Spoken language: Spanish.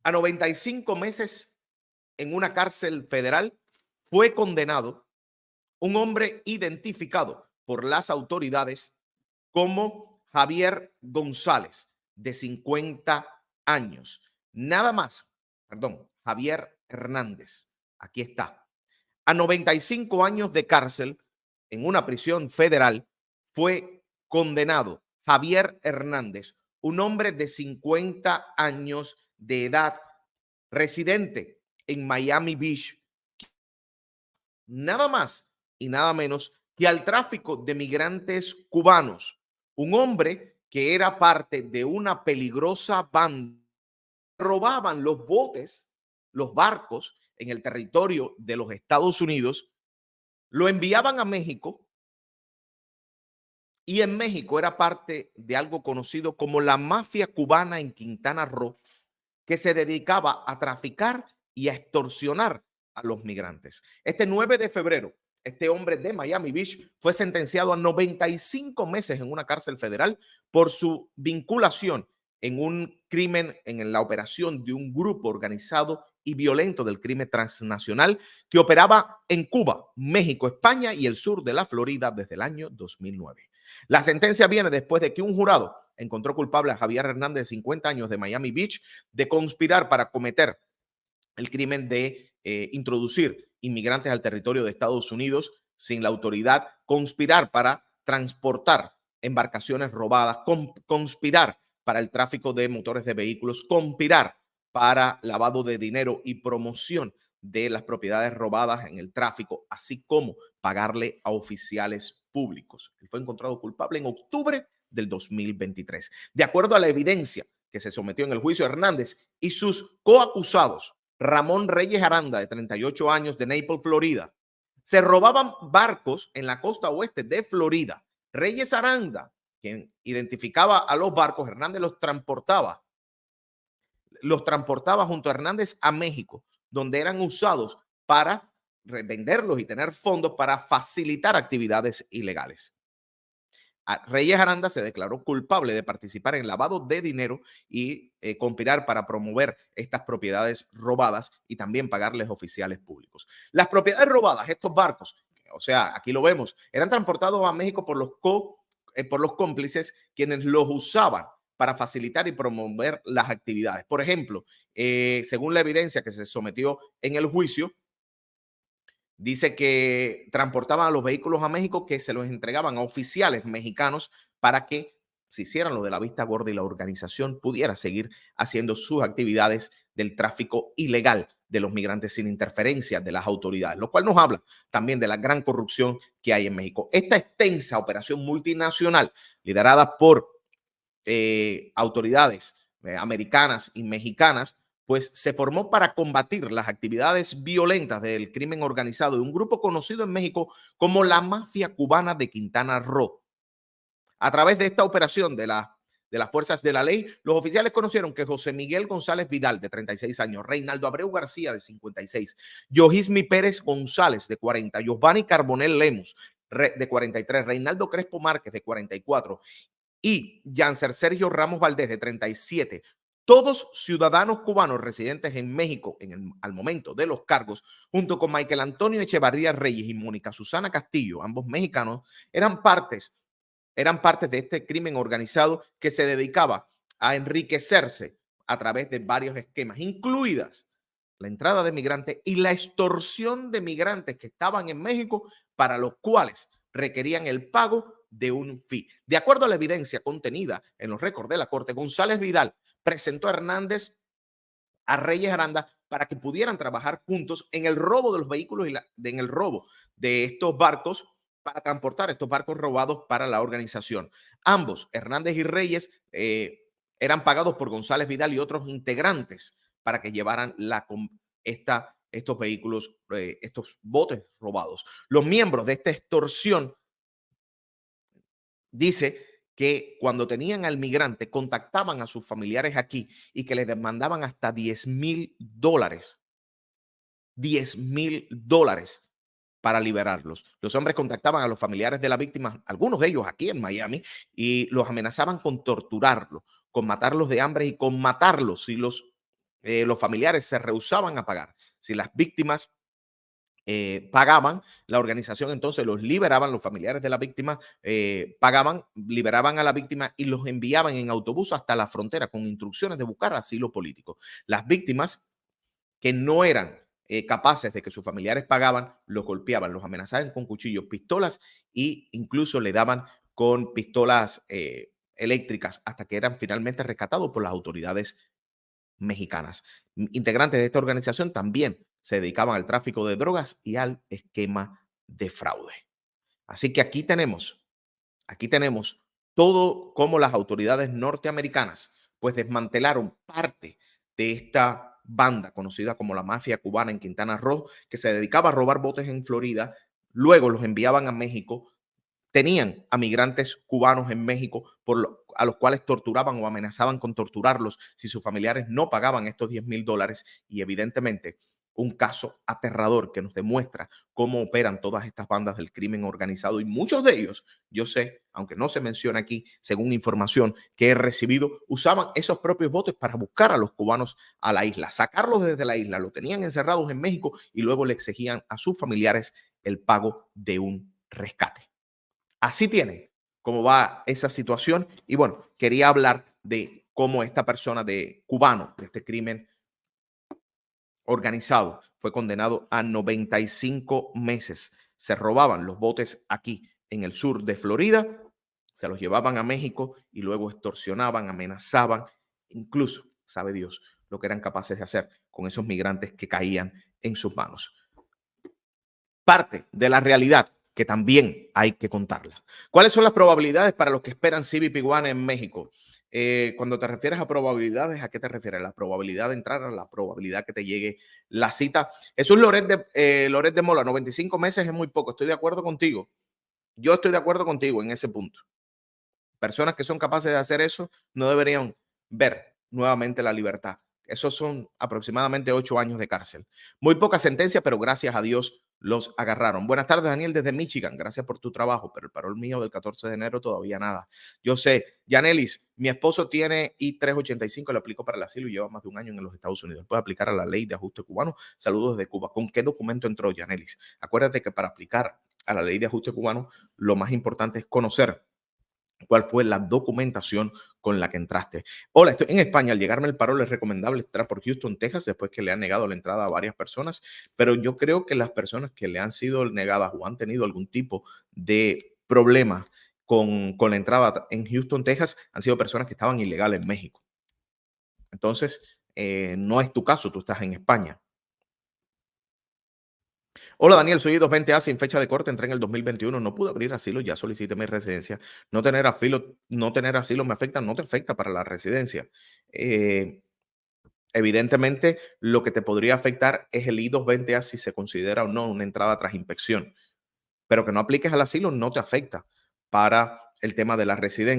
A 95 meses en una cárcel federal fue condenado un hombre identificado por las autoridades como Javier González, de 50 años. Nada más, perdón, Javier Hernández. Aquí está. A 95 años de cárcel en una prisión federal fue condenado Javier Hernández, un hombre de 50 años de edad, residente en Miami Beach, nada más y nada menos que al tráfico de migrantes cubanos. Un hombre que era parte de una peligrosa banda. Robaban los botes, los barcos en el territorio de los Estados Unidos, lo enviaban a México y en México era parte de algo conocido como la mafia cubana en Quintana Roo, que se dedicaba a traficar y a extorsionar a los migrantes. Este 9 de febrero, este hombre de Miami Beach fue sentenciado a 95 meses en una cárcel federal por su vinculación en un crimen, en la operación de un grupo organizado y violento del crimen transnacional que operaba en Cuba, México, España y el sur de la Florida desde el año 2009. La sentencia viene después de que un jurado encontró culpable a Javier Hernández, de 50 años, de Miami Beach, de conspirar para cometer el crimen de introducir inmigrantes al territorio de Estados Unidos sin la autoridad, conspirar para transportar embarcaciones robadas, conspirar para el tráfico de motores de vehículos, conspirar para lavado de dinero y promoción de las propiedades robadas en el tráfico, así como pagarle a oficiales públicos. Él fue encontrado culpable en octubre del 2023. De acuerdo a la evidencia que se sometió en el juicio, Hernández y sus coacusados, Ramón Reyes Aranda, de 38 años, de Naples, Florida, se robaban barcos en la costa oeste de Florida. Reyes Aranda, quien identificaba a los barcos, Hernández los transportaba junto a Hernández a México, donde eran usados para revenderlos y tener fondos para facilitar actividades ilegales. Reyes Aranda se declaró culpable de participar en lavado de dinero y conspirar para promover estas propiedades robadas y también pagarles oficiales públicos. Las propiedades robadas, estos barcos, o sea, aquí lo vemos, eran transportados a México por los cómplices, quienes los usaban para facilitar y promover las actividades. Por ejemplo, según la evidencia que se sometió en el juicio, dice que transportaban a los vehículos a México, que se los entregaban a oficiales mexicanos para que se hicieran lo de la vista gorda y la organización pudiera seguir haciendo sus actividades del tráfico ilegal de los migrantes sin interferencia de las autoridades, lo cual nos habla también de la gran corrupción que hay en México. Esta extensa operación multinacional liderada por autoridades americanas y mexicanas, pues se formó para combatir las actividades violentas del crimen organizado de un grupo conocido en México como la mafia cubana de Quintana Roo. A través de esta operación de las fuerzas de la ley, los oficiales conocieron que José Miguel González Vidal, de 36 años, Reinaldo Abreu García, de 56, Yohismi Pérez González, de 40, Giovanni Carbonell Lemos, de 43, Reinaldo Crespo Márquez, de 44, y Yancer Sergio Ramos Valdés, de 37, todos ciudadanos cubanos residentes en México al momento de los cargos, junto con Michael Antonio Echevarría Reyes y Mónica Susana Castillo, ambos mexicanos, eran partes de este crimen organizado que se dedicaba a enriquecerse a través de varios esquemas, incluidas la entrada de migrantes y la extorsión de migrantes que estaban en México, para los cuales requerían el pago de un fee. De acuerdo a la evidencia contenida en los récords de la Corte, González Vidal presentó a Hernández a Reyes Aranda para que pudieran trabajar juntos en el robo de los vehículos y en el robo de estos barcos para transportar estos barcos robados para la organización. Ambos, Hernández y Reyes, eran pagados por González Vidal y otros integrantes para que llevaran estos vehículos, estos botes robados. Los miembros de esta extorsión, dice que cuando tenían al migrante contactaban a sus familiares aquí y que les demandaban hasta $10,000, $10,000 para liberarlos. Los hombres contactaban a los familiares de la víctima, algunos de ellos aquí en Miami, y los amenazaban con torturarlos, con matarlos de hambre y con matarlos si los los familiares se rehusaban a pagar. Si las víctimas pagaban, la organización entonces los liberaban, los familiares de la víctima pagaban, liberaban a la víctima y los enviaban en autobús hasta la frontera con instrucciones de buscar asilo político. Las víctimas que no eran capaces de que sus familiares pagaban, los golpeaban, los amenazaban con cuchillos, pistolas e incluso le daban con pistolas eléctricas hasta que eran finalmente rescatados por las autoridades mexicanas. Integrantes de esta organización también se dedicaban al tráfico de drogas y al esquema de fraude. Así que aquí tenemos todo cómo las autoridades norteamericanas pues desmantelaron parte de esta banda conocida como la mafia cubana en Quintana Roo, que se dedicaba a robar botes en Florida, luego los enviaban a México, tenían a migrantes cubanos en México a los cuales torturaban o amenazaban con torturarlos si sus familiares no pagaban estos $10,000 y evidentemente un caso aterrador que nos demuestra cómo operan todas estas bandas del crimen organizado y muchos de ellos, yo sé, aunque no se menciona aquí, según información que he recibido, usaban esos propios botes para buscar a los cubanos a la isla, sacarlos desde la isla, lo tenían encerrados en México y luego le exigían a sus familiares el pago de un rescate. Así tienen cómo va esa situación. Y bueno, quería hablar de cómo esta persona de cubano, de este crimen organizado, fue condenado a 95 meses. Se robaban los botes aquí en el sur de Florida, se los llevaban a México y luego extorsionaban, amenazaban, incluso, sabe Dios, lo que eran capaces de hacer con esos migrantes que caían en sus manos. Parte de la realidad que también hay que contarla. ¿Cuáles son las probabilidades para los que esperan CBP One en México? Cuando te refieres a probabilidades, ¿a qué te refieres? La probabilidad de entrar, a la probabilidad que te llegue la cita. Eso es Loret de Mola, 95 meses es muy poco, estoy de acuerdo contigo. Yo estoy de acuerdo contigo en ese punto. Personas que son capaces de hacer eso no deberían ver nuevamente la libertad. Esos son aproximadamente 8 años de cárcel. Muy poca sentencia, pero gracias a Dios los agarraron. Buenas tardes, Daniel, desde Michigan. Gracias por tu trabajo, pero el parol mío del 14 de enero todavía nada. Yo sé, Yanelis, mi esposo tiene I-385, le aplicó para el asilo y lleva más de un año en los Estados Unidos. Puede aplicar a la ley de ajuste cubano. Saludos desde Cuba. ¿Con qué documento entró, Yanelis? Acuérdate que para aplicar a la ley de ajuste cubano, lo más importante es conocer cuál fue la documentación con la que entraste. Hola, estoy en España. Al llegarme el parol es recomendable entrar por Houston, Texas, después que le han negado la entrada a varias personas, pero yo creo que las personas que le han sido negadas o han tenido algún tipo de problema con la entrada en Houston, Texas, han sido personas que estaban ilegales en México. Entonces, no es tu caso, tú estás en España. Hola Daniel, soy 220A sin fecha de corte, entré en el 2021, no pude abrir asilo, ya solicité mi residencia. No tener asilo me afecta, no te afecta para la residencia. Evidentemente, lo que te podría afectar es el I-220A si se considera o no una entrada tras inspección, pero que no apliques al asilo no te afecta para el tema de la residencia.